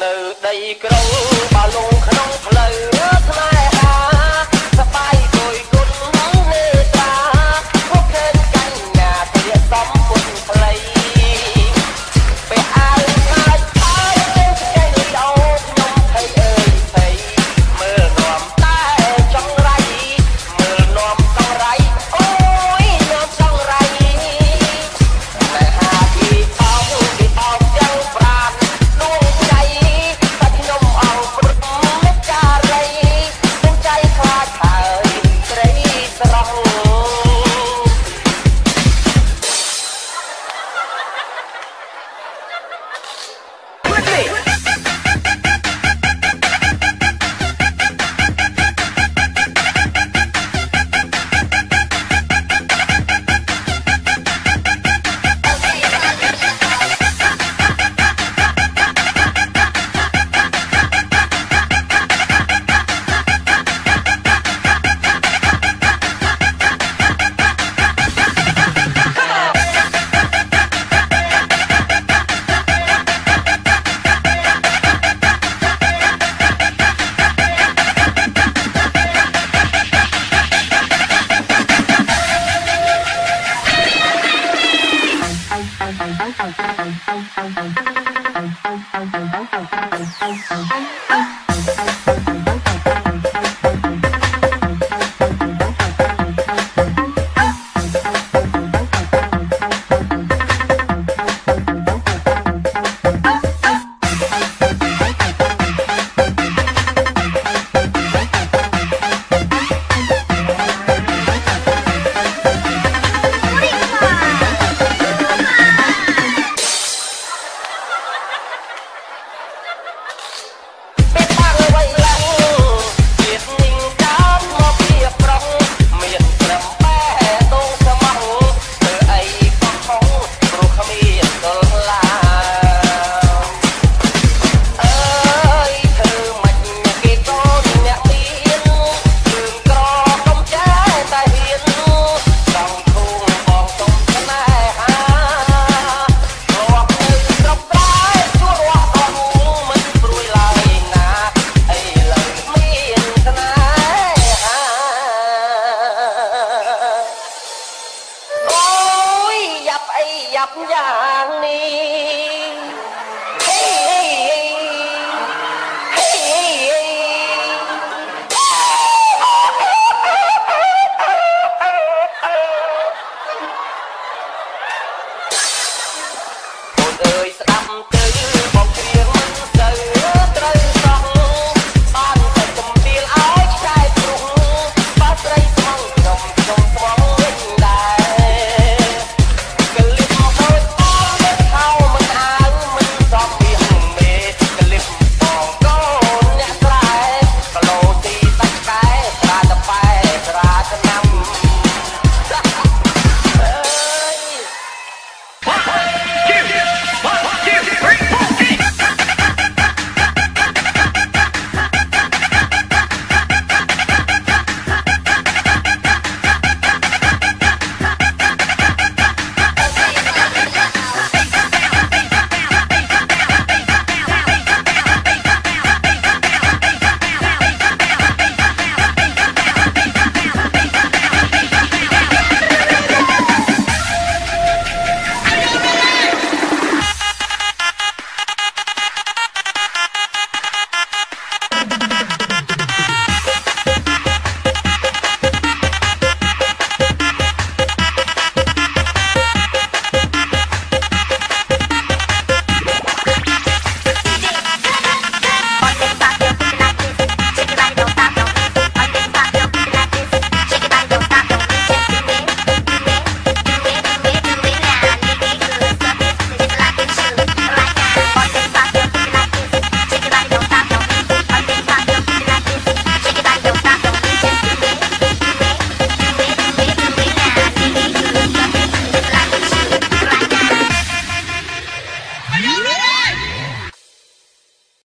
នៅដីក្រុងបាឡុងក្នុងផ្លូវស្នេហាសបាយគួយគុណនេត្រាពួកឃើញកញ្ញាស្លៀកសំពត់ខ្លីពេលអាវខាច់អាយទៅស្គែលីអូខ្ញុំភ័យអើយភ័យមើលនាំតែចង់រៃមើលនាំចង់រៃអូយនាំចង់រៃតែហាពីអោទាំងប្រាណដួងใจតែខ្ញុំអោព្រឹកមិនចារីដួងใจខ្លាចហើយស្រីស្រស់យ៉ាប់យ៉ាងនេះហេហេអូនអើយស្ដាប់ទៅ